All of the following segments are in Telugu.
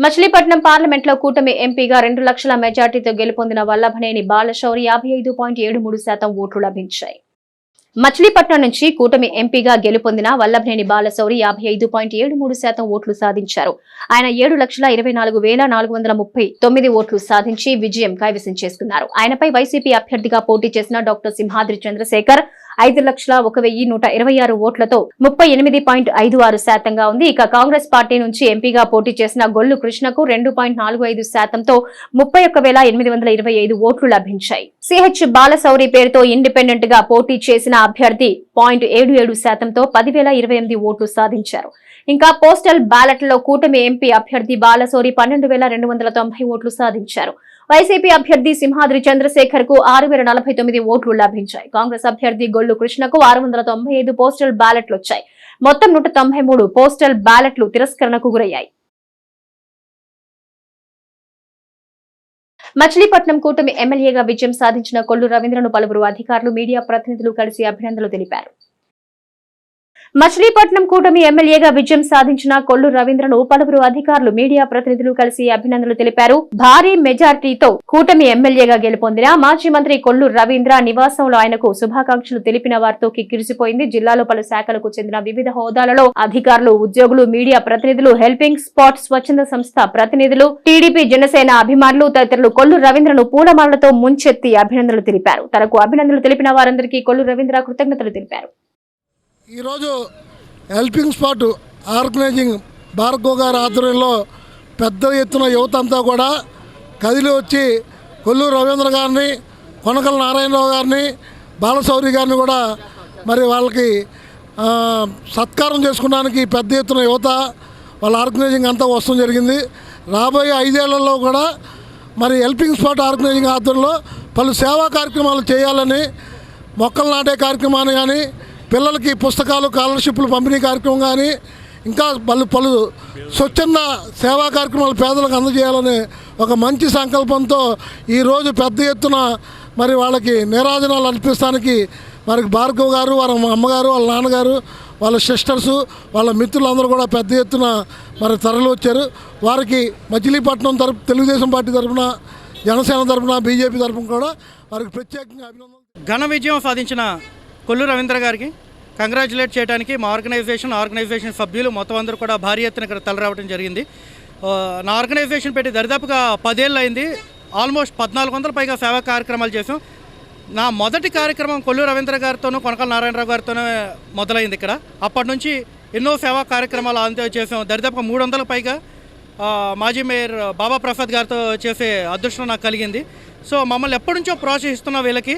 మచిలీపట్నం పార్లమెంట్లో కూటమి ఎంపీగా 2 లక్షల మెజార్టీతో గెలుపొందిన వల్లభనేని బాలశౌరి 55.73% ఓట్లు లభించాయి. మచిలీపట్నం నుంచి కూటమి ఎంపీగా గెలుపొందిన వల్లభనేని బాలశౌరి 55.73% ఓట్లు సాధించారు. ఆయన 7,24,439 ఓట్లు సాధించి విజయం కైవసం చేసుకున్నారు. ఆయనపై వైసీపీ అభ్యర్థిగా పోటీ చేసిన డాక్టర్ సింహాద్రి చంద్రశేఖర్ 5,01,126 ఓట్లతో 38.56% ఉంది. ఇక కాంగ్రెస్ పార్టీ నుంచి ఎంపీగా పోటీ చేసిన గొల్లు కృష్ణకు 2.45%తో 31,825 ఓట్లు లభించాయి. సిహెచ్ బాలశౌరి పేరుతో ఇండిపెండెంట్ గా పోటీ చేసిన అభ్యర్థి 0.77%తో 10,028 ఓట్లు సాధించారు. ఇంకా పోస్టల్ బ్యాలెట్ లో కూటమి ఎంపీ అభ్యర్థి బాలశౌరి 12,290 ఓట్లు సాధించారు. వైసీపీ అభ్యర్థి సింహాద్రి చంద్రశేఖర్ కు 6,049 ఓట్లు లభించాయి. కాంగ్రెస్ అభ్యర్థి గొల్లు కృష్ణకు 695 పోస్టల్ బ్యాలెట్లు వచ్చాయి. మొత్తం 193 పోస్టల్ బ్యాలెట్లు తిరస్కరణకు గురయ్యాయి. మచిలీపట్నం కూటమి ఎమ్మెల్యేగా విజయం సాధించిన కొల్లు రవీంద్రను పలువురు అధికారులు, మీడియా ప్రతినిధులు కలిసి అభినందనలు తెలిపారు. మచిలీపట్నం కూటమి ఎమ్మెల్యేగా విజయం సాధించిన కొల్లు రవీంద్రను పలువురు అధికారులు, మీడియా ప్రతినిధులు కలిసి అభినందనలు తెలిపారు. భారీ మెజార్టీతో కూటమి ఎమ్మెల్యేగా గెలుపొందిన మాజీ మంత్రి కొల్లు రవీంద్ర నివాసంలో ఆయనకు శుభాకాంక్షలు తెలిపిన వారితో కిక్కిరిసిపోయింది. జిల్లాలో పలు శాఖలకు చెందిన వివిధ హోదాలలో అధికారులు, ఉద్యోగులు, మీడియా ప్రతినిధులు, హెల్పింగ్ స్పాట్ స్వచ్ఛంద సంస్థ ప్రతినిధులు, టీడీపీ, జనసేన అభిమానులు తదితరులు కొల్లు రవీంద్రను పూలమాలతో ముంచెత్తి అభినందనలు తెలిపారు. తనకు అభినందనలు తెలిపిన వారందరికీ కొల్లు రవీంద్ర కృతజ్ఞతలు తెలిపారు. ఈరోజు హెల్పింగ్ స్పాట్ ఆర్గనైజింగ్ భార్గవ్ గారి ఆధ్వర్యంలో పెద్ద ఎత్తున యువత అంతా కూడా కదిలి వచ్చి కొల్లు రవీంద్ర గారిని, కొనకల నారాయణరావు గారిని, బాలశౌరి గారిని కూడా మరి వాళ్ళకి సత్కారం చేసుకోవడానికి పెద్ద ఎత్తున యువత వాళ్ళ ఆర్గనైజింగ్ అంతా వస్తడం జరిగింది. రాబోయే 5 ఏళ్లలో కూడా మరి హెల్పింగ్ స్పాట్ ఆర్గనైజింగ్ ఆధ్వర్యంలో పలు సేవా కార్యక్రమాలు చేయాలని, మొక్కలు నాటే కార్యక్రమాన్ని కానీ, పిల్లలకి పుస్తకాలు, స్కాలర్షిప్లు పంపిణీ కార్యక్రమం కానీ, ఇంకా పలు స్వచ్ఛంద సేవా కార్యక్రమాలు పేదలకు అందజేయాలనే ఒక మంచి సంకల్పంతో ఈరోజు పెద్ద ఎత్తున మరి వాళ్ళకి నీరాజనాలు అర్పిస్తానికి మరి భార్గవ్ గారు, వాళ్ళ అమ్మగారు, వాళ్ళ నాన్నగారు, వాళ్ళ సిస్టర్సు, వాళ్ళ మిత్రులందరూ కూడా పెద్ద ఎత్తున మరి తరలి వచ్చారు. వారికి మచిలీపట్నం తెలుగుదేశం పార్టీ తరఫున, జనసేన తరఫున, బీజేపీ తరఫున కూడా వారికి ప్రత్యేకంగా అభినందనలు. ఘన విజయం సాధించిన కొల్లు రవీంద్ర గారికి కంగ్రాచులేట్ చేయడానికి మా ఆర్గనైజేషన్ సభ్యులు మొత్తం అందరూ కూడా భారీ ఎత్తున ఇక్కడ తలరావడం జరిగింది. నా ఆర్గనైజేషన్ పెట్టి దరిదాపుగా 10 ఏళ్ళు అయింది. ఆల్మోస్ట్ 1400 పైగా సేవా కార్యక్రమాలు చేసాం. నా మొదటి కార్యక్రమం కొల్లు రవీంద్ర గారితోనూ, కొనకల నారాయణరావు గారితోనే మొదలైంది. ఇక్కడ అప్పటి నుంచి ఎన్నో సేవా కార్యక్రమాలు అంతే చేసాం. దరిదాపుగా 300 పైగా మాజీ మేయర్ బాబా ప్రసాద్ గారితో చేసే అదృష్టం నాకు కలిగింది. సో మమ్మల్ని ఎప్పటి నుంచో ప్రోత్సహిస్తున్న వీళ్ళకి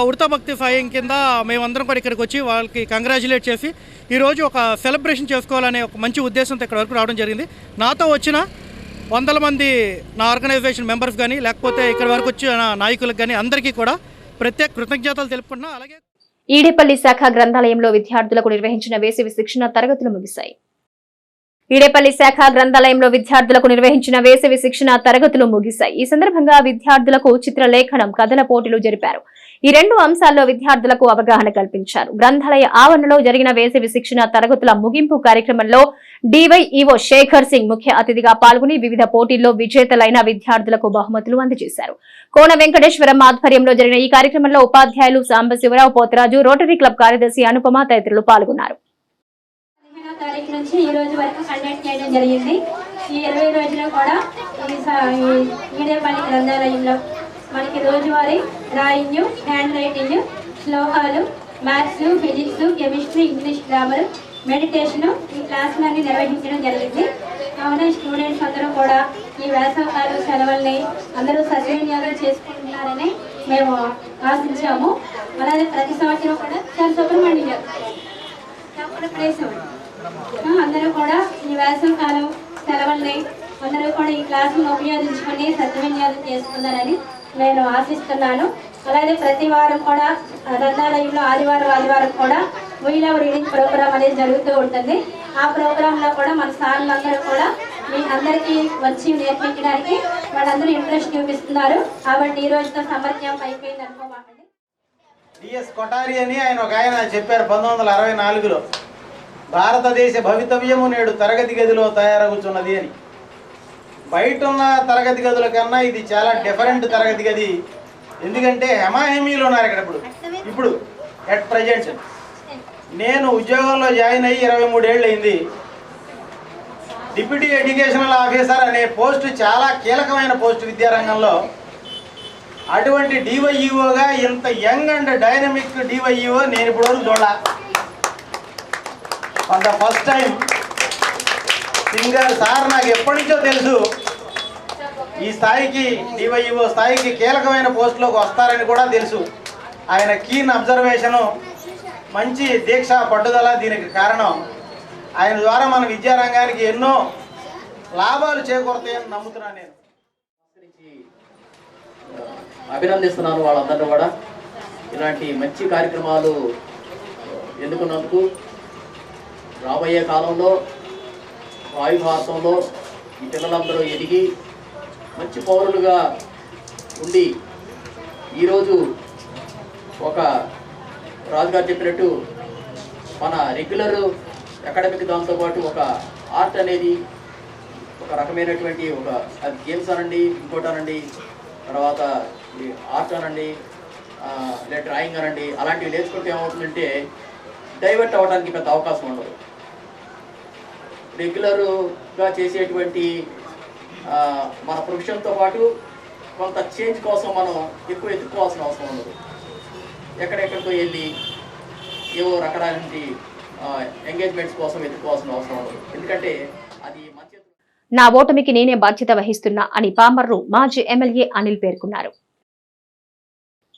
ఉడతా భక్తి సాయం కింద మేమందరం కూడా ఇక్కడికి వచ్చి వాళ్ళకి కంగ్రాచులేట్ చేసి ఈరోజు ఒక సెలబ్రేషన్ చేసుకోవాలనే ఒక మంచి ఉద్దేశంతో ఇక్కడ వరకు రావడం జరిగింది. నాతో వచ్చిన 100 మంది నా ఆర్గనైజేషన్ మెంబర్స్ కానీ, లేకపోతే ఇక్కడ వరకు వచ్చిన నాయకులకు కానీ అందరికీ కూడా ప్రత్యేక కృతజ్ఞతలు తెలుపుకుంటున్నా. అలాగే ఈడేపల్లి శాఖ గ్రంథాలయంలో విద్యార్థులకు నిర్వహించిన వేసవి శిక్షణ తరగతులు ముగిశాయి. ఈడేపల్లి శాఖ గ్రంథాలయంలో విద్యార్థులకు నిర్వహించిన వేసవి శిక్షణ తరగతులు ముగిశాయి. ఈ సందర్భంగా విద్యార్థులకు చిత్రలేఖనం, కథల పోటీలు జరిపారు. ఈ 2 అంశాల్లో విద్యార్థులకు అవగాహన కల్పించారు. గ్రంథాలయ ఆవరణలో జరిగిన వేసవి శిక్షణ తరగతుల ముగింపు కార్యక్రమంలో డివైఈఓ శేఖర్ సింగ్ ముఖ్య అతిథిగా పాల్గొని వివిధ పోటీల్లో విజేతలైన విద్యార్థులకు బహుమతులు అందజేశారు. కోన వెంకటేశ్వరం ఆధ్వర్యంలో జరిగిన ఈ కార్యక్రమంలో ఉపాధ్యాయులు సాంబశివరావు, పోతరాజు, రోటరీ క్లబ్ కార్యదర్శి అనుపమ తదితరులు పాల్గొన్నారు. తారీఖు నుంచి ఈ రోజు వరకు కండక్ట్ చేయడం జరిగింది. ఈ 20 రోజులు కూడా ఈడేపల్లి గ్రంథాలయంలో మనకి రోజువారీ డ్రాయింగ్, హ్యాండ్ రైటింగ్, శ్లోకాలు, maths, physics, chemistry, English, grammar, meditation ఈ క్లాసులన్నీ నిర్వహించడం జరిగింది. కావున స్టూడెంట్స్ అందరూ కూడా ఈ వేసవకాల సెలవుల్ని అందరూ సద్వినియోగం చేసుకుంటున్నారని మేము ఆశించాము. అలాగే ప్రతి సంవత్సరం కూడా చాలా సుబ్రహ్మణ్యం అందరూ కూడా ఈ వేసవకాలం సెలవుల్ని అందరూ కూడా ఈ క్లాసును ఉపయోగించుకొని సద్వినియోగం చేసుకున్నారని నేను ఆశిస్తున్నాను. అలాగే ప్రతి వారం కూడా గ్రంథాలయంలో ఆదివారం కూడా వీల్ ఆఫ్ రీడింగ్ ప్రోగ్రామ్ అనేది జరుగుతూ ఉంటుంది. ఆ ప్రోగ్రాంలో కూడా మన సార్లందరూ కూడా మీ అందరికీ వచ్చి నేర్పించడానికి వాళ్ళందరూ ఇంట్రెస్ట్ చూపిస్తున్నారు. కాబట్టి ఈ రోజుతో సమర్థ్యం అయిపోయింది అనుకోమాకండి. డిఎస్ కొఠారి అని ఆయన చెప్పారు 1964లో, భారతదేశ భవితవ్యము నేడు తరగతి గదిలో తయారవుతున్నది అని. బయట ఉన్న తరగతి గదుల కన్నా ఇది చాలా డిఫరెంట్ తరగతి గది. ఎందుకంటే హెమాహెమీలు ఉన్నారు ఇక్కడ. ఇప్పుడు అట్ ప్రజెంట్ నేను ఉద్యోగంలో జాయిన్ అయ్యి 23 ఏళ్ళు అయింది. డిప్యూటీ ఎడ్యుకేషనల్ ఆఫీసర్ అనే పోస్టు చాలా కీలకమైన పోస్టు విద్యారంగంలో. అటువంటి డివైఈఓగా ఇంత యంగ్ అండ్ డైనమిక్ డివైఈఓ నేను ఇప్పటివరకు చూడాల. For the first time singer sir నాకు ఎప్పటి నుంచో తెలుసు ఈ స్థాయికి డివైఈఓ స్థాయికి కీలకమైన పోస్టులోకి వస్తారని కూడా తెలుసు. ఆయన కీన్ అబ్జర్వేషను, మంచి దీక్ష, పట్టుదల దీనికి కారణం. ఆయన ద్వారా మన విద్యారంగానికి ఎన్నో లాభాలు చేకూరుతాయని నమ్ముతున్నాను నేను. అభినందిస్తున్నాను వాళ్ళందరూ కూడా ఇలాంటి మంచి కార్యక్రమాలు ఎన్నుకున్నందుకు. రాబోయే కాలంలో వాయు భారతంలో ఈ పిల్లలందరూ ఎదిగి మంచి పౌరులుగా ఉండి ఈరోజు ఒక రాజుగారు చెప్పినట్టు మన రెగ్యులర్ అకాడమిక్ దాంతోపాటు ఒక ఆర్ట్ అనేది ఒక రకమైనటువంటి ఒక అది గేమ్స్ అనండి, ఇంకోటి అనండి, తర్వాత ఆర్ట్ అనండి, లేదా డ్రాయింగ్ అనండి, అలాంటివి నేర్చుకుంటే ఏమవుతుందంటే డైవర్ట్ అవ్వడానికి పెద్ద అవకాశం ఉండదు. రెగ్యులర్గా చేసేటువంటి మన ప్రొఫెషన్తో పాటు కొంత చేంజ్ కోసం మనం ఎక్కువ ఎత్తుక్కోవాల్సిన అవసరం ఉండదు. ఎక్కడెక్కడికో వెళ్ళి ఏవో రకరకాల ఎంగేజ్మెంట్స్ కోసం ఎత్తుకోవాల్సిన అవసరం ఉండదు. ఎందుకంటే అది మంచి. నా ఓటమికి నేనే బాధ్యత వహిస్తున్నా అని పామర్రు మాజీ ఎమ్మెల్యే అనిల్ పేర్కొన్నారు.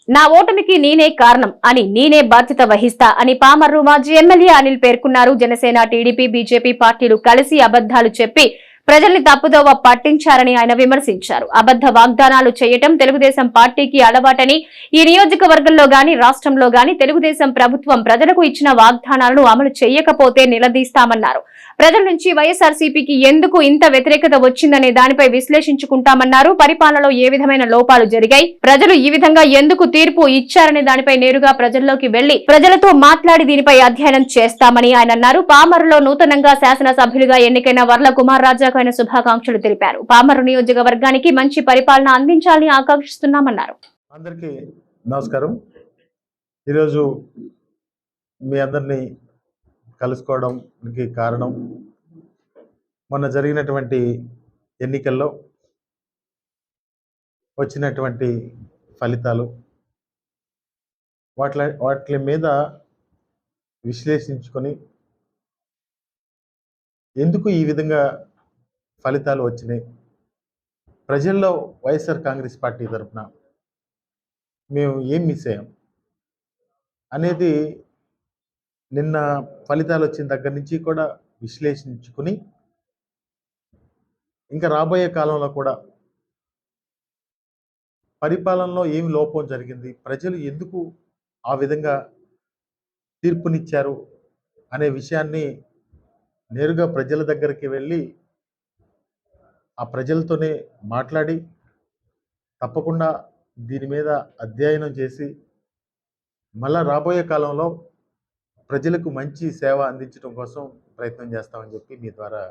నా ఓటమికి నేనే కారణం అని నేనే బాధ్యత వహిస్తా అని పామర్రు మాజీ ఎమ్మెల్యే అనిల్ పేర్కొన్నారు. జనసేన, టీడీపీ, బీజేపీ పార్టీలు కలిసి అబద్దాలు చెప్పి ప్రజల్ని తప్పుదోవ పట్టించారని ఆయన విమర్శించారు. అబద్ధ వాగ్దానాలు చేయటం తెలుగుదేశం పార్టీకి అలవాటని, ఈ నియోజకవర్గంలో గాని రాష్ట్రంలో గాని తెలుగుదేశం ప్రభుత్వం ప్రజలకు ఇచ్చిన వాగ్దానాలను అమలు చేయకపోతే నిలదీస్తామన్నారు. ప్రజల నుంచి వైఎస్ఆర్సీపీకి ఎందుకు ఇంత వ్యతిరేకత వచ్చిందనే దానిపై విశ్లేషించుకుంటామన్నారు. పరిపాలనలో ఏ విధమైన లోపాలు జరిగాయి, ప్రజలు ఈ విధంగా ఎందుకు తీర్పు ఇచ్చారనే దానిపై నేరుగా ప్రజల్లోకి వెళ్లి ప్రజలతో మాట్లాడి దీనిపై అధ్యయనం చేస్తామని ఆయన అన్నారు. పామరులో నూతనంగా శాసనసభ్యులుగా ఎన్నికైన వర్ల కుమార్ రాజాకు ఆయన శుభాకాంక్షలు తెలిపారు. పామరు నియోజకవర్గానికి మంచి పరిపాలన అందించాలని ఆకాంక్షిస్తున్నామన్నారు. అందరికీ నమస్కారం. ఈరోజు మీ అందరినీ కలుసుకోవడానికి కారణం మొన్న జరిగినటువంటి ఎన్నికల్లో వచ్చినటువంటి ఫలితాలు, వాటి మీద విశ్లేషించుకొని ఎందుకు ఈ విధంగా ఫలితాలు వచ్చినాయి, ప్రజల్లో వైఎస్ఆర్ కాంగ్రెస్ పార్టీ తరఫున మేము ఏం మిస్ అయ్యాం అనేది నిన్న ఫలితాలు వచ్చిన దగ్గర నుంచి కూడా విశ్లేషించుకుని ఇంకా రాబోయే కాలంలో కూడా పరిపాలనలో ఏమి లోపం జరిగింది, ప్రజలు ఎందుకు ఆ విధంగా తీర్పునిచ్చారు అనే విషయాన్ని నేరుగా ప్రజల దగ్గరికి వెళ్ళి ఆ ప్రజలతోనే మాట్లాడి తప్పకుండా దీని మీద అధ్యయనం చేసి మళ్ళా రాబోయే కాలంలో ప్రజలకు మంచి సేవ అందించడం కోసం ప్రయత్నం చేస్తామని చెప్పి మీ ద్వారా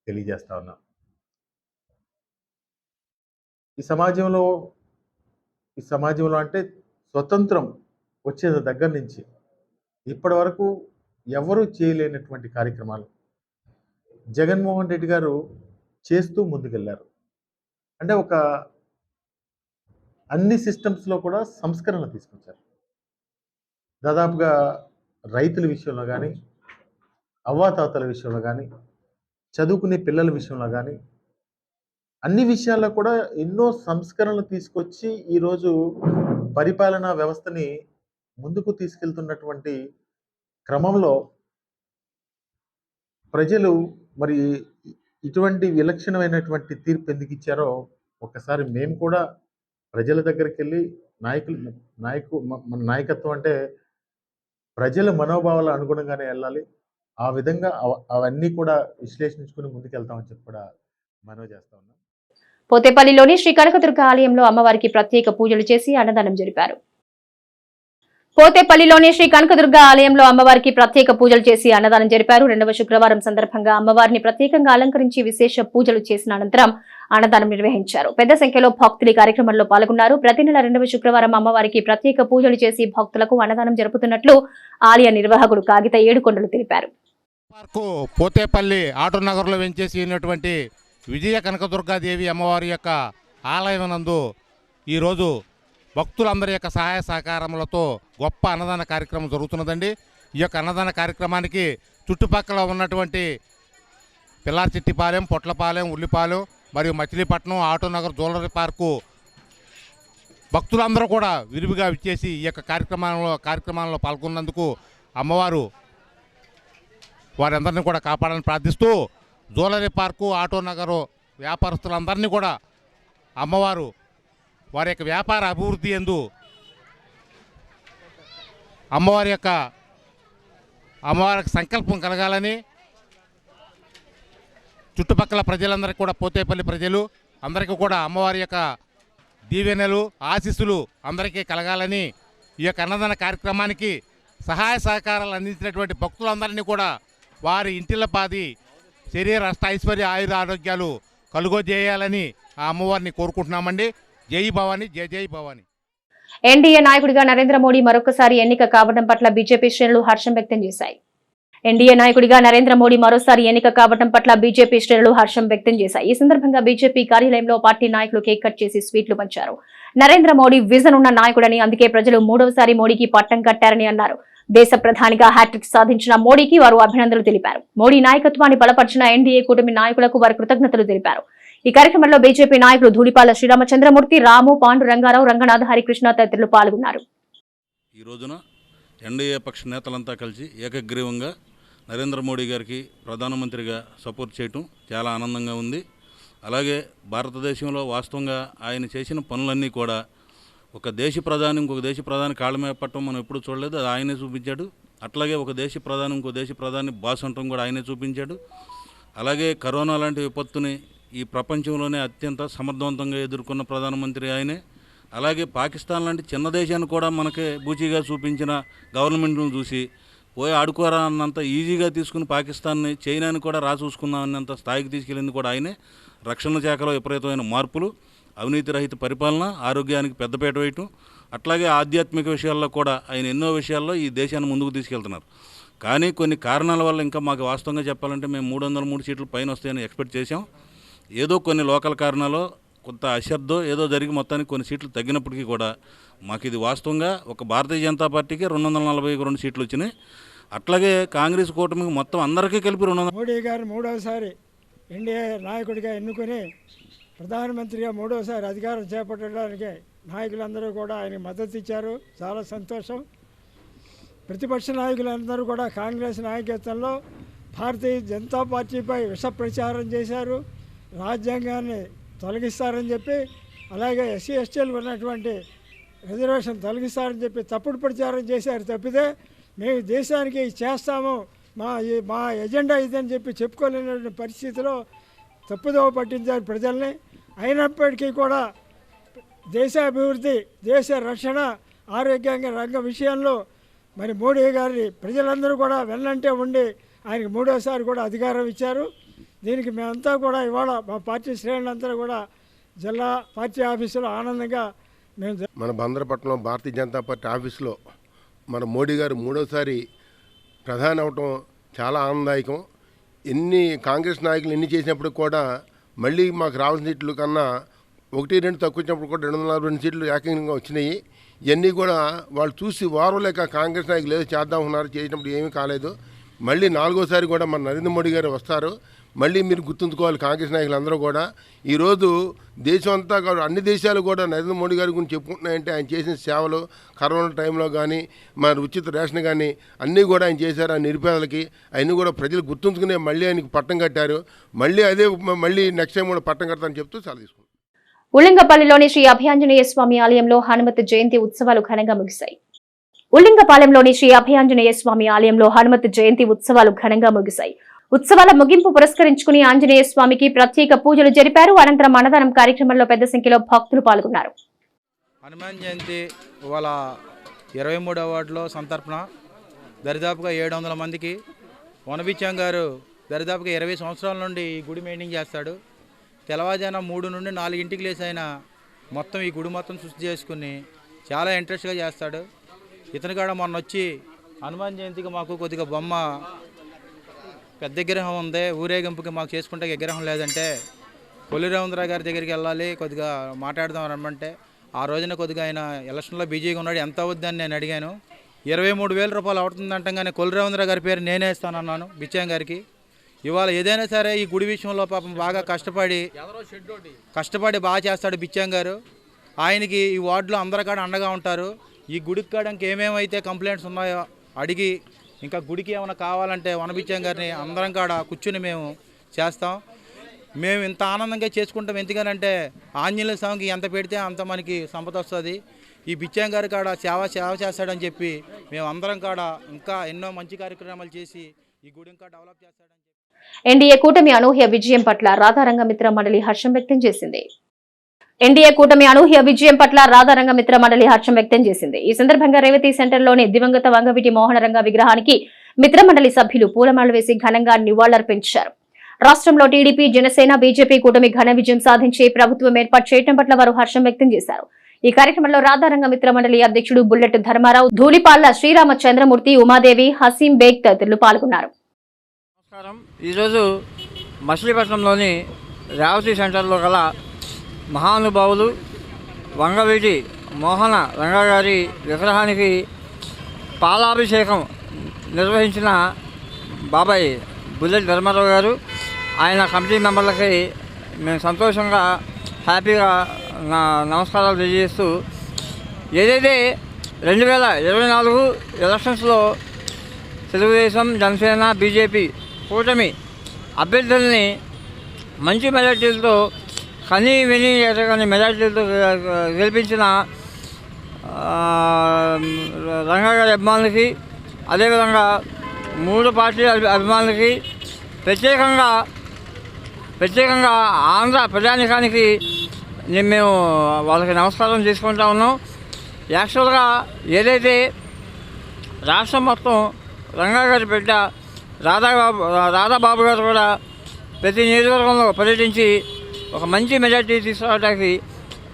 తెలియజేస్తా ఉన్నాం. ఈ సమాజంలో అంటే స్వతంత్రం వచ్చే దగ్గర నుంచి ఇప్పటి వరకు ఎవరూ చేయలేనటువంటి కార్యక్రమాలు జగన్మోహన్ రెడ్డి గారు చేస్తూ ముందుకెళ్లారు. అంటే ఒక అన్ని సిస్టమ్స్లో కూడా సంస్కరణ తీసుకొచ్చారు. దాదాపుగా రైతుల విషయంలో కానీ, అవ్వాతాతల విషయంలో కానీ, చదువుకునే పిల్లల విషయంలో కానీ, అన్ని విషయాల్లో కూడా ఎన్నో సంస్కరణలు తీసుకొచ్చి ఈరోజు పరిపాలనా వ్యవస్థని ముందుకు తీసుకెళ్తున్నటువంటి క్రమంలో ప్రజలు మరి ఇటువంటి విలక్షణమైనటువంటి తీర్పు ఎందుకు ఇచ్చారో ఒకసారి మేము కూడా ప్రజల దగ్గరికి వెళ్ళి మన నాయకత్వం అంటే ప్రజల మనోభావాల అనుగుణంగానే వెళ్ళాలి, ఆ విధంగా అవన్నీ కూడా విశ్లేషించుకుని ముందుకెళ్తామని చెప్పి కూడా మనవి చేస్తా ఉన్నాం. పోతేపల్లిలోని శ్రీ కనకదుర్గ ఆలయంలో అమ్మవారికి ప్రత్యేక పూజలు చేసి అన్నదానం జరిపారు. పోతేపల్లిలోని శ్రీ కనకదుర్గ ఆలయంలో అమ్మవారికి ప్రత్యేక పూజలు చేసి అన్నదానం జరిపారు. 2వ శుక్రవారం సందర్భంగా అమ్మవారిని ప్రత్యేకంగా అలంకరించి విశేష పూజలు చేసిన అనంతరం అన్నదానం నిర్వహించారు. పెద్ద సంఖ్యలో భక్తులు ఈ కార్యక్రమంలో పాల్గొన్నారు. ప్రతి నెల 2వ శుక్రవారం అమ్మవారికి ప్రత్యేక పూజలు చేసి భక్తులకు అన్నదానం జరుపుతున్నట్లు ఆలయ నిర్వాహకుడు కాగిత ఏడుకొండలు తెలిపారు. పోతేపల్లి ఆటో నగర్లో వెంచేసి ఉన్నటువంటి విజయ కనకదుర్గాదేవి అమ్మవారి యొక్క ఆలయం నందు ఈరోజు భక్తులందరి యొక్క సహాయ సహకారములతో గొప్ప అన్నదాన కార్యక్రమం జరుగుతున్నదండి. ఈ యొక్క అన్నదాన కార్యక్రమానికి చుట్టుపక్కల ఉన్నటువంటి పిల్లార్చెట్టిపాలెం, పొట్లపాలెం, ఉల్లిపాలెం మరియు మచిలీపట్నం, ఆటోనగర్, జ్యువెలరీ పార్కు భక్తులందరూ కూడా విరివిగా విచ్చేసి ఈ యొక్క కార్యక్రమాల్లో పాల్గొన్నందుకు అమ్మవారు వారందరినీ కూడా కాపాడాలని ప్రార్థిస్తూ జ్యువెలరీ పార్కు, ఆటోనగరు వ్యాపారస్తులందరినీ కూడా అమ్మవారు వారి యొక్క వ్యాపార అభివృద్ధి యందు అమ్మవారికి సంకల్పం కలగాలని చుట్టుపక్కల ప్రజలందరికీ కూడా పోతేపల్లి ప్రజలు అందరికీ కూడా అమ్మవారి యొక్క దీవెనలు ఆశీస్సులు అందరికీ కలగాలని ఈ యొక్క అన్నదాన కార్యక్రమానికి సహాయ సహకారాలు అందించినటువంటి భక్తులందరినీ కూడా వారి ఇంటిల పాది శరీర అష్ట ఐశ్వర్య ఆయుర ఆరోగ్యాలు కలుగజేయాలని ఆ అమ్మవారిని కోరుకుంటున్నామండి. జై భవాని, జై జై భవాని. ఎన్డీఏ నాయకుడిగా నరేంద్ర మోడీ మరొకసారి ఎన్నిక కావడం పట్ల బీజేపీ శ్రేణులు హర్షం వ్యక్తం చేశాయి. ఎన్డీఏ నాయకుడిగా నరేంద్ర మోడీ మరోసారి ఎన్నిక కావడం పట్ల బీజేపీ శ్రేణులు హర్షం వ్యక్తం చేశాయి. ఈ సందర్భంగా బీజేపీ కార్యాలయంలో పార్టీ నాయకులు కేక్ కట్ చేసి స్వీట్లు పంచారు. నరేంద్ర మోడీ విజన్ ఉన్న నాయకుడని, అందుకే ప్రజలు 3వసారి మోడీకి పట్టం కట్టారని అన్నారు. దేశ ప్రధానిగా హ్యాట్రిక్ సాధించిన మోడీకి వారు అభినందనలు తెలిపారు. మోడీ నాయకత్వాన్ని బలపరిచిన ఎన్డీఏ కూటమి నాయకులకు వారు కృతజ్ఞతలు తెలిపారు. ఈ కార్యక్రమంలో బీజేపీ నాయకులు ధూళిపాల శ్రీరామచంద్రమూర్తి, రాము, పాండు రంగారావు, రంగనాథ, హరికృష్ణ తదితరులు పాల్గొన్నారు. ఈ రోజున ఎన్డీఏ పక్ష నేతలంతా కలిసి ఏకగ్రీవంగా నరేంద్ర మోడీ గారికి ప్రధానమంత్రిగా సపోర్ట్ చేయటం చాలా ఆనందంగా ఉంది. అలాగే భారతదేశంలో వాస్తవంగా ఆయన చేసిన పనులన్నీ కూడా ఒక దేశ ప్రధాని ఇంకొక దేశ ప్రధాని కాళ్ళ మీద పట్టడం మనం ఎప్పుడూ చూడలేదు, అది ఆయనే చూపించాడు. అట్లాగే ఒక దేశ ప్రధాని ఇంకో దేశ ప్రధాని బాస్ అంటం కూడా ఆయనే చూపించాడు. అలాగే కరోనా లాంటి విపత్తుని ఈ ప్రపంచంలోనే అత్యంత సమర్థవంతంగా ఎదుర్కొన్న ప్రధానమంత్రి ఆయనే. అలాగే పాకిస్తాన్ లాంటి చిన్న దేశాన్ని కూడా మనకే బూచిగా చూపించిన గవర్నమెంట్ను చూసి పోయి ఆడుకోరా అన్నంత ఈజీగా తీసుకుని పాకిస్తాన్ని, చైనాని కూడా చూసుకుందామన్నంత స్థాయికి తీసుకెళ్ళింది కూడా ఆయనే. రక్షణ శాఖలో విపరీతమైన మార్పులు, అవినీతి రహిత పరిపాలన, ఆరోగ్యానికి పెద్దపీట వేయటం, అట్లాగే ఆధ్యాత్మిక విషయాల్లో కూడా ఆయన ఎన్నో విషయాల్లో ఈ దేశాన్ని ముందుకు తీసుకెళ్తున్నారు. కానీ కొన్ని కారణాల వల్ల ఇంకా మాకు వాస్తవంగా చెప్పాలంటే మేము 303 సీట్లు పైన వస్తాయని ఎక్స్పెక్ట్ చేశాం. ఏదో కొన్ని లోకల్ కారణాలు కొంత అశ్రద్ధో ఏదో జరిగి మొత్తానికి కొన్ని సీట్లు తగ్గినప్పటికీ కూడా మాకు ఇది వాస్తవంగా ఒక భారతీయ జనతా పార్టీకి 242 సీట్లు వచ్చినాయి. అట్లాగే కాంగ్రెస్ కూటమికి మొత్తం అందరికీ కలిపి 200. మోడీ గారు 3వసారి ఎన్డీఏ నాయకుడిగా ఎన్నుకొని ప్రధానమంత్రిగా 3వసారి అధికారం చేపట్టడానికి నాయకులందరూ కూడా ఆయనకు మద్దతు ఇచ్చారు. చాలా సంతోషం. ప్రతిపక్ష నాయకులందరూ కూడా కాంగ్రెస్ నాయకత్వంలో భారతీయ జనతా పార్టీపై విష ప్రచారం చేశారు. రాజ్యాంగాన్ని తొలగిస్తారని చెప్పి, అలాగే ఎస్సీ ఎస్టీలకు ఉన్నటువంటి రిజర్వేషన్ తొలగిస్తారని చెప్పి తప్పుడు ప్రచారం చేశారు. తప్పితే మేము దేశానికి చేస్తాము, మా ఎజెండా ఇదని చెప్పి చెప్పుకోలేనటువంటి పరిస్థితిలో తప్పుదోవ పట్టించారు ప్రజల్ని. అయినప్పటికీ కూడా దేశాభివృద్ధి, దేశ రక్షణ, ఆరోగ్యంగా రంగ విషయంలో మరి మోడీ గారి ప్రజలందరూ కూడా వెన్నంటే ఉండి ఆయనకి 3వసారి కూడా అధికారం ఇచ్చారు. దీనికి మేమంతా కూడా ఇవాళ మా పార్టీ శ్రేణులంతా కూడా జిల్లా పార్టీ ఆఫీసులో ఆనందంగా మన బందరపట్నం భారతీయ జనతా పార్టీ ఆఫీసులో మన మోడీ గారు 3వసారి ప్రధాని అవటం చాలా ఆనందదాయకం. ఎన్ని కాంగ్రెస్ నాయకులు ఎన్ని చేసినప్పుడు కూడా మళ్ళీ మాకు రావాల్సిన సీట్లు కన్నా 1-2 తక్కువ వచ్చినప్పుడు కూడా 242 సీట్లు ఏకంగా వచ్చినాయి. ఇవన్నీ కూడా వాళ్ళు చూసి వారలేక కాంగ్రెస్ నాయకులు ఏదో చేద్దాం ఉన్నారు, చేసినప్పుడు ఏమీ కాలేదు. మళ్ళీ 4వసారి కూడా మన నరేంద్ర మోడీ గారు వస్తారు. మళ్ళీ మీరు గుర్తుంచుకోవాలి కాంగ్రెస్ నాయకులు అందరూ కూడా. ఈరోజు దేశం అంతా అన్ని దేశాలు కూడా నరేంద్ర మోడీ గారి గురించి చెప్పుకుంటున్నాయంటే ఆయన చేసిన సేవలు, కరోనా టైంలో కానీ మన ఉచిత రేషన్ కానీ అన్నీ కూడా ఆయన చేశారు. ఆ నిరుపేదలకి అవన్నీ కూడా ప్రజలు గుర్తుంచుకునే మళ్ళీ ఆయనకి పట్టం కట్టారు. మళ్ళీ నెక్స్ట్ టైం కూడా పట్టం కడతారని చెప్తూ చాలా తీసుకున్నాం. ఉల్లింగపల్లిలోని శ్రీ అభయాంజనేయ స్వామి ఆలయంలో హనుమత్ జయంతి ఉత్సవాలు ఘనంగా ముగిశాయి. ఉల్లింగపాలెంలోని శ్రీ అభయాంజనేయ స్వామి ఆలయంలో హనుమత్ జయంతి ఉత్సవాలు ఘనంగా ముగిశాయి. ఉత్సవాల ముగింపు పురస్కరించుకుని ఆంజనేయ స్వామికి ప్రత్యేక పూజలు జరిపారు. అనంతరం అన్నదానం కార్యక్రమంలో పెద్ద సంఖ్యలో భక్తులు పాల్గొన్నారు. హనుమాన్ జయంతి ఇవాళ 23వ వార్డులో సంతర్పణ దరిదాపుగా 700 మందికి. వనబిచ్చాం గారు దరిదాపుగా 20 సంవత్సరాల నుండి ఈ గుడి మెయింటైన్ చేస్తాడు. తెల్లవారుజామున 3 నుండి 4 లేసి ఆయన మొత్తం ఈ గుడి మొత్తం సృష్టి చేసుకుని చాలా ఇంట్రెస్ట్గా చేస్తాడు. ఇతను కూడా మొన్న వచ్చి హనుమాన్ జయంతికి మాకు కొద్దిగా బొమ్మ పెద్ద విగ్రహం ఉంది, ఊరేగింపుకి మాకు చేసుకుంటే విగ్రహం లేదంటే కొల్లు రవీంద్ర గారి దగ్గరికి వెళ్ళాలి, కొద్దిగా మాట్లాడదాం రమ్మంటే ఆ రోజున కొద్దిగా ఆయన ఎలక్షన్లో బిజీగా ఉన్నాడు. ఎంత అవుద్దని నేను అడిగాను. 23,000 రూపాయలు అవుతుందంటగానే కొల్లు రవీంద్ర గారి పేరు నేనే ఇస్తానన్నాను బిచ్చాం గారికి. ఇవాళ ఏదైనా సరే ఈ గుడి విషయంలో పాపం బాగా కష్టపడి బాగా చేస్తాడు బిచ్చాం గారు. ఆయనకి ఈ వార్డులో అందరి కాడ అండగా ఉంటారు. ఈ గుడికి కాడ ఇంకేమేమైతే కంప్లైంట్స్ ఉన్నాయో అడిగి ఇంకా గుడికి ఏమైనా కావాలంటే వనబిచ్చాం గారిని అందరం కాడ కూర్చుని మేము చేస్తాం. మేము ఇంత ఆనందంగా చేసుకుంటాం. ఎందుకనంటే ఆంజనేయ స్వామికి ఎంత పెడితే అంత మనకి సంపద వస్తుంది. ఈ బిచ్చాం గారి కాడ సేవ చేస్తాడని చెప్పి మేము అందరం కాడ ఇంకా ఎన్నో మంచి కార్యక్రమాలు చేసి ఈ గుడి ఇంకా డెవలప్ చేస్తాడని చెప్పి. ఎన్డీఏ కూటమి అనూహ్య విజయం పట్ల రాధారంగ మిత్ర మండలి హర్షం వ్యక్తం చేసింది. ఎన్డీఏ కూటమి అనూహ్య విజయం పట్ల రాధారంగ మిత్ర మండలి హర్షం వ్యక్తం చేసింది. ఈ సందర్భంగా రేవతి సెంటర్లోని దివంగత వంగవీటి మోహనరంగ విగ్రహానికి మిత్ర మండలి సభ్యులు పూలమాలలు వేసి ఘనంగా నివాళులర్పించారు. రాష్ట్రంలో టీడీపీ, జనసేన, బీజేపీ కూటమి ఘన విజయం సాధించి ప్రభుత్వం ఏర్పాటు చేయడం పట్ల వారు హర్షం వ్యక్తం చేశారు. ఈ కార్యక్రమంలో రాధారంగ మిత్ర మండలి అధ్యక్షుడు బుల్లెట్ ధర్మారావు, ధూళిపాళ్ల శ్రీరామచంద్రమూర్తి, ఉమాదేవి, హసీం బేగ్ తదితరులు పాల్గొన్నారు. నమస్కారం. ఈరోజు మచిలీపట్నంలోని రేవతి సెంటర్లో గల మహానుభావులు వంగవీటి మోహన రంగ గారి విగ్రహానికి పాలాభిషేకం నిర్వహించిన బాబాయ్ బుల్లెట్ ధర్మారావు గారు, ఆయన కమిటీ మెంబర్లకి మేము సంతోషంగా హ్యాపీగా నమస్కారాలు తెలియజేస్తూ, ఏదైతే 2024 ఎలక్షన్స్లో తెలుగుదేశం, జనసేన, బీజేపీ కూటమి అభ్యర్థుల్ని మంచి మెజార్టీలతో కనీ విని ఎరగని మెజార్టీలతో గెలిపించిన రంగగారి అభిమానులకి, అదేవిధంగా 3 పార్టీల అభిమానులకి, ప్రత్యేకంగా ఆంధ్ర ప్రజానికానికి మేము వాళ్ళకి నమస్కారం చేసుకుంటా ఉన్నాం. యాక్చువల్గా ఏదైతే రాష్ట్రం మొత్తం రంగగారి బిడ్డ రాధాబాబు గారు కూడా ప్రతి నియోజకవర్గంలో పర్యటించి ఒక మంచి మెజార్టీ తీసుకురావడానికి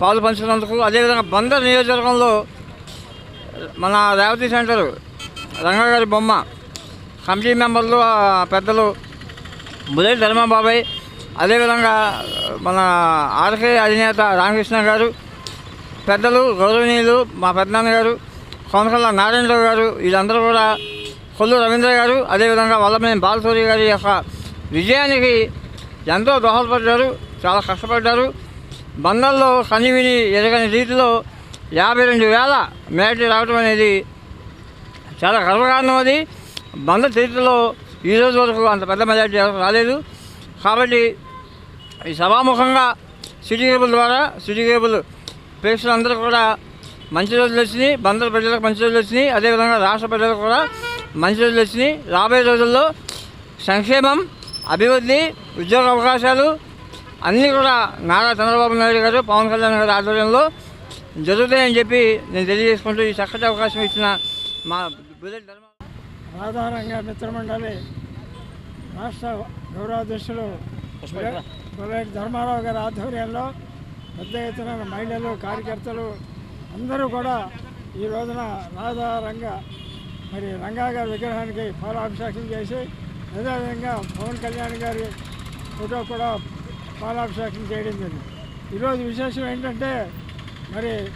పాలు పంచుకున్నందుకు, అదేవిధంగా బందర్ నియోజకవర్గంలో మన రేవతి సెంటర్ రంగగారి బొమ్మ కమిటీ మెంబర్లు పెద్దలు బుల్లెట్ ధర్మాబాబాయ్, అదేవిధంగా మన ఆర్కే అధినేత రామకృష్ణ గారు, పెద్దలు గౌరవనీయులు మా పెద్దనాన్న గారు కొనకళ్ళ నారాయణరావు గారు, వీళ్ళందరూ కూడా కొల్లు రవీంద్ర గారు, అదేవిధంగా వల్లభనేని బాలసూరి గారి యొక్క విజయానికి ఎంతో దోహదపడ్డారు, చాలా కష్టపడ్డారు. బందర్లో కనివిని ఎరగని రీతిలో 52,000 మెజార్టీ రావడం అనేది చాలా గర్వకారణం. అది బందర్ చరిత్రలో ఈరోజు వరకు అంత పెద్ద మెజార్టీ రాలేదు. కాబట్టి ఈ సభాముఖంగా సిటీ కేబుల్ ద్వారా సిటీ కేబుల్ ప్రేక్షకులందరూ కూడా మంచి రోజులు వచ్చినాయి, బందర్ ప్రజలకు మంచి రోజులు వచ్చినాయి, అదేవిధంగా రాష్ట్ర ప్రజలకు కూడా మంచి రోజులు వచ్చినాయి. రాబోయే రోజుల్లో సంక్షేమం, అభివృద్ధి, ఉద్యోగ అవకాశాలు అన్నీ కూడా నారా చంద్రబాబు నాయుడు గారు, పవన్ కళ్యాణ్ గారి ఆధ్వర్యంలో జరుగుతాయని చెప్పి నేను తెలియజేసుకుంటూ ఈ చక్కటి అవకాశం ఇచ్చిన మా బుల్లెట్ రాధారంగ మిత్రమండలి రాష్ట్ర గౌరవాధ్యక్షులు బుల్లెట్ ధర్మారావు గారి ఆధ్వర్యంలో పెద్ద ఎత్తున మహిళలు, కార్యకర్తలు అందరూ కూడా ఈ రోజున రాధారంగ రంగా గారి విగ్రహానికి పాలాభిషేకం చేసి, అదేవిధంగా పవన్ కళ్యాణ్ గారి ఫోటో కూడా పాలాభిషేకం చేయడం జరిగింది. ఈరోజు విశేషం ఏంటంటే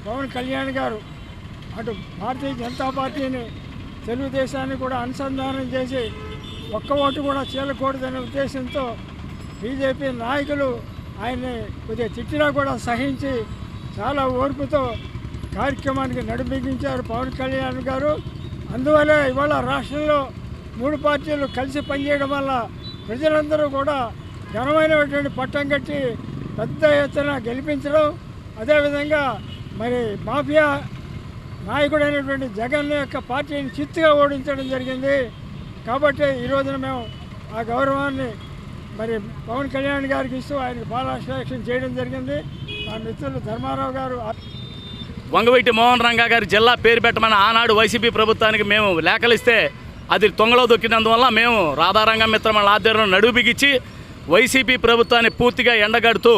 పవన్ కళ్యాణ్ గారు అటు భారతీయ జనతా పార్టీని, తెలుగుదేశాన్ని కూడా అనుసంధానం చేసి ఒక్క ఓటు కూడా చీలకూడదనే ఉద్దేశంతో బీజేపీ నాయకులు ఆయన్ని కొద్దిగా తిట్టినా కూడా సహించి చాలా ఓర్పుతో కార్యక్రమానికి నడిపించారు పవన్ కళ్యాణ్ గారు. అందువల్ల ఇవాళ రాష్ట్రంలో 3 పార్టీలు కలిసి పనిచేయడం వల్ల ప్రజలందరూ కూడా ఘనమైనటువంటి పట్టం కట్టి పెద్ద ఎత్తున గెలిపించడం, అదేవిధంగా మాఫియా నాయకుడైనటువంటి జగన్ యొక్క పార్టీని చిత్తుగా ఓడించడం జరిగింది. కాబట్టి ఈ రోజున మేము ఆ గౌరవాన్ని పవన్ కళ్యాణ్ గారికి ఇస్తూ ఆయనకు పాలాభిషేకం చేయడం జరిగింది. మా మిత్రులు ధర్మారావు గారు వంగవీటి మోహన్ రంగా గారి జిల్లా పేరు పెట్టమని ఆనాడు వైసీపీ ప్రభుత్వానికి మేము లేఖలిస్తే అది తొంగలో దొక్కినందువల్ల మేము రాధారంగ మిత్రమల ఆధ్వర్యంలో నడువు బిగించి వైసీపీ ప్రభుత్వాన్ని పూర్తిగా ఎండగడుతూ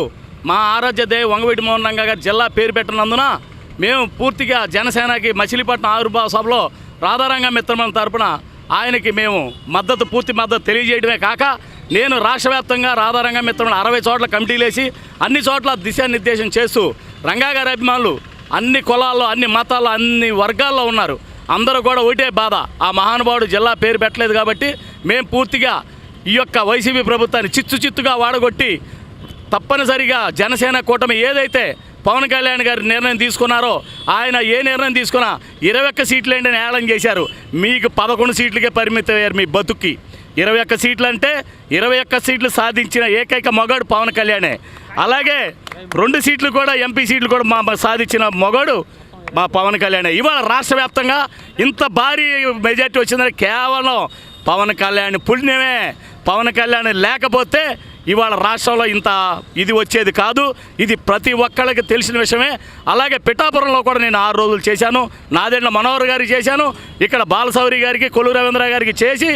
మా ఆరాధ్య దేవి వంగవీటి మోహన్ రంగా గారి జిల్లా పేరు పెట్టినందున మేము పూర్తిగా జనసేనకి మచిలీపట్నం ఆవిర్భావ సభలో రాధారంగ మిత్రమల తరపున ఆయనకి మేము పూర్తి మద్దతు తెలియజేయడమే కాక నేను రాష్ట్ర వ్యాప్తంగా రాధారంగ మిత్రమల 60 చోట్ల కమిటీలు వేసి అన్ని చోట్ల దిశానిర్దేశం చేస్తూ రంగా గారి అభిమానులు అన్ని కులాల్లో, అన్ని మతాల్లో, అన్ని వర్గాల్లో ఉన్నారు. అందరూ కూడా ఒకటే బాధ, ఆ మహానుభావుడు జిల్లా పేరు పెట్టలేదు కాబట్టి మేము పూర్తిగా ఈ యొక్క వైసీపీ ప్రభుత్వాన్ని చిత్తుగా వాడగొట్టి తప్పనిసరిగా జనసేన కూటమి ఏదైతే పవన్ కళ్యాణ్ గారు నిర్ణయం తీసుకున్నారో ఆయన ఏ నిర్ణయం తీసుకున్నా 21 సీట్లు ఏంటని ఏళం చేశారు. మీకు 11 సీట్లకే పరిమితమయ్యారు మీ బతుక్కి. 21 సీట్లు అంటే 21 సీట్లు సాధించిన ఏకైక మగాడు పవన్ కళ్యాణే. అలాగే 2 సీట్లు కూడా ఎంపీ సీట్లు కూడా మా సాధించిన మగాడు మా పవన్ కళ్యాణే. ఇవాళ రాష్ట్ర వ్యాప్తంగా ఇంత భారీ మెజార్టీ వచ్చిందని కేవలం పవన్ కళ్యాణ్ పుణ్యమే. పవన్ కళ్యాణ్ లేకపోతే ఇవాళ రాష్ట్రంలో ఇంత ఇది వచ్చేది కాదు. ఇది ప్రతి ఒక్కళ్ళకి తెలిసిన విషయమే. అలాగే పిఠాపురంలో కూడా నేను 6 రోజులు చేశాను. నాదెండ్ల మనోహర్ గారికి చేశాను, ఇక్కడ బాలశౌరి గారికి, కొల్లు రవీంద్ర గారికి చేసి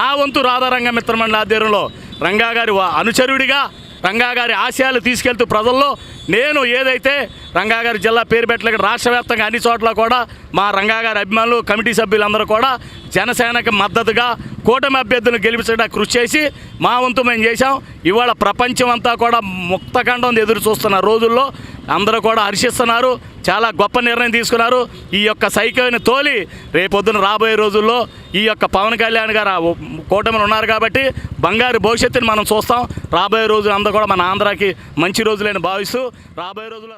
నా వంతు రాధారంగ మిత్రమండలి ఆధ్వర్యంలో రంగా గారి అనుచరుడిగా రంగా గారి ఆశయాలు తీసుకెళ్తూ ప్రజల్లో నేను ఏదైతే రంగా గారి జిల్లా పేరు పెట్టలేక రాష్ట్ర వ్యాప్తంగా అన్ని చోట్ల కూడా మా రంగా గారి అభిమానులు, కమిటీ సభ్యులందరూ కూడా జనసేనకి మద్దతుగా కూటమి అభ్యర్థులను గెలిపించడానికి కృషి చేసి మా వంతు మేము చేశాం. ఇవాళ ప్రపంచం అంతా కూడా ముక్తఖండం ఎదురు చూస్తున్న రోజుల్లో అందరూ కూడా హర్షిస్తున్నారు. చాలా గొప్ప నిర్ణయం తీసుకున్నారు. ఈ యొక్క సైకిల్ని తోలి రేపొద్దున రాబోయే రోజుల్లో ఈ యొక్క పవన్ కళ్యాణ్ గారు కూటమిలో ఉన్నారు కాబట్టి బంగారు భవిష్యత్తుని మనం చూస్తాం. రాబోయే రోజులు అందరూ కూడా మన ఆంధ్రాకి మంచి రోజులని భావిస్తూ రాబోయే రోజుల్లో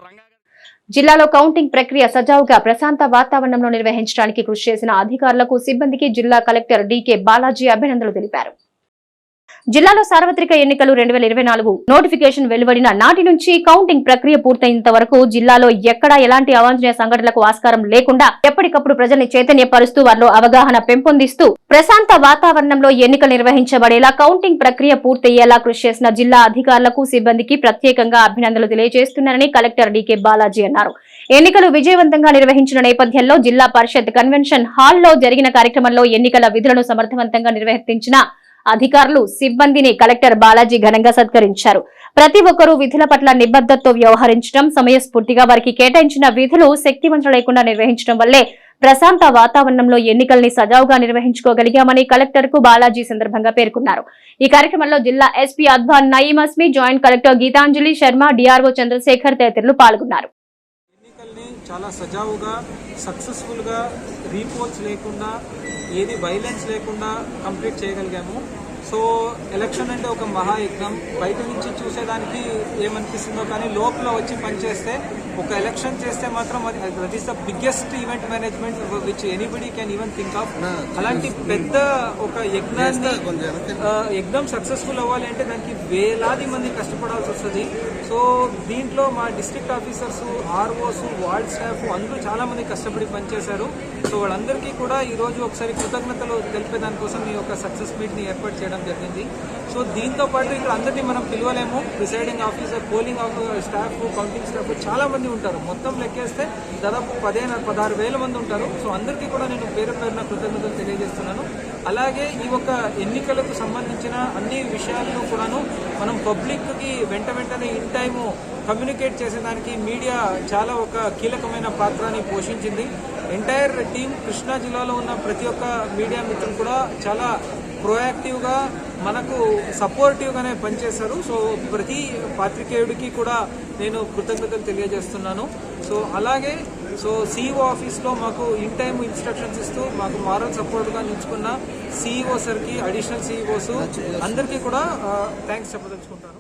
జిల్లాలో కౌంటింగ్ ప్రక్రియ సజావుగా ప్రశాంత వాతావరణంలో నిర్వహించడానికి కృషి చేసిన అధికారులకు, సిబ్బందికి జిల్లా కలెక్టర్ డీకే బాలాజీ అభినందనలు తెలిపారు. జిల్లాలో సార్వత్రిక ఎన్నికలు 2024 నోటిఫికేషన్ వెలువడిన నాటి నుంచి కౌంటింగ్ ప్రక్రియ పూర్తయినంత వరకు జిల్లాలో ఎక్కడా ఎలాంటి అవాంఛనీయ సంఘటనలకు ఆస్కారం లేకుండా ఎప్పటికప్పుడు ప్రజల్ని చైతన్యపరుస్తూ వారిలో అవగాహన పెంపొందిస్తూ ప్రశాంత వాతావరణంలో ఎన్నికలు నిర్వహించబడేలా కౌంటింగ్ ప్రక్రియ పూర్తయ్యేలా కృషి చేసిన జిల్లా అధికారులకు, సిబ్బందికి ప్రత్యేకంగా అభినందనలు తెలియజేస్తున్నారని కలెక్టర్ డీకే బాలాజీ అన్నారు. ఎన్నికలు విజయవంతంగా నిర్వహించిన నేపథ్యంలో జిల్లా పరిషత్ కన్వెన్షన్ హాల్లో జరిగిన కార్యక్రమంలో ఎన్నికల విధులను సమర్థవంతంగా నిర్వర్తించిన అధికారులు, సిబ్బందిని కలెక్టర్ బాలాజీ ఘనంగా సత్కరించారు. ప్రతి ఒక్కరూ విధుల పట్ల నిబద్ధతతో వ్యవహరించడం, సమయస్ఫూర్తిగా వారికి కేటాయించిన విధులు శక్తివంచన లేకుండా నిర్వహించడం వల్లే ప్రశాంత వాతావరణంలో ఎన్నికల్ని సజావుగా నిర్వహించుకోగలిగామని కలెక్టర్ కు బాలాజీ సందర్భంగా పేర్కొన్నారు. ఈ కార్యక్రమంలో జిల్లా SP Adnan Nayeem Asmi, joint collector Geetanjali Sharma, DRO Chandrashekar తదితరులు పాల్గొన్నారు. చాలా సజావుగా, సక్సెస్ఫుల్గా, రీపోల్స్ లేకుండా, ఏది వైలెన్స్ లేకుండా కంప్లీట్ చేయగలిగాము. సో ఎలక్షన్ అంటే ఒక మహాయజ్ఞం. బయట నుంచి చూసేదానికి ఏమనిపిస్తుందో కానీ లోపల వచ్చి పనిచేస్తే, ఒక ఎలక్షన్ చేస్తే మాత్రం that is the biggest event management which anybody can even think of. అలాంటి పెద్ద ఒక యజ్ఞం సక్సెస్ఫుల్ అవ్వాలి అంటే దానికి వేలాది మంది కష్టపడాల్సి వస్తుంది. సో దీంట్లో మా district officers, ROs, ward staff అందరూ చాలా మంది కష్టపడి పనిచేశారు. సో వాళ్ళందరికీ కూడా ఈరోజు ఒకసారి కృతజ్ఞతలు తెలిపే దానికోసం ఈ యొక్క సక్సెస్ మీట్ని ఏర్పాటు చేయడం జరిగింది. సో దీంతో పాటు ఇక్కడ అందరినీ మనం పిలవలేము. Presiding officer, polling staff, counting staff చాలా మంది ఉంటారు. మొత్తం లెక్కేస్తే దాదాపు 15,000-16,000 మంది ఉంటారు. సో అందరికీ కూడా నేను పేరున కృతజ్ఞతలు తెలియజేస్తున్నాను. అలాగే ఈ ఒక ఎన్నికలకు సంబంధించిన అన్ని విషయాలను కూడాను మనం పబ్లిక్కి వెంటనే ఇన్ టైము కమ్యూనికేట్ చేసేదానికి మీడియా చాలా ఒక కీలకమైన పాత్రని పోషించింది. ఎంటైర్ టీం కృష్ణా జిల్లాలో ఉన్న ప్రతి ఒక్క మీడియా మిత్రులు కూడా చాలా ప్రోయాక్టివ్గా మనకు సపోర్టివ్గానే పనిచేశారు. సో ప్రతి పాత్రికేయుడికి కూడా నేను కృతజ్ఞతలు తెలియజేస్తున్నాను. సో అలాగే సిఇఓ ఆఫీస్లో మాకు ఇన్ టైమ్ ఇన్స్ట్రక్షన్స్ ఇస్తూ మాకు మారల్ సపోర్ట్గా నిలుచుకున్న సిఇఓ సార్కి, అడిషనల్ సిఇఓస్ అందరికీ కూడా థ్యాంక్స్ చెప్పదలుచుకుంటాను.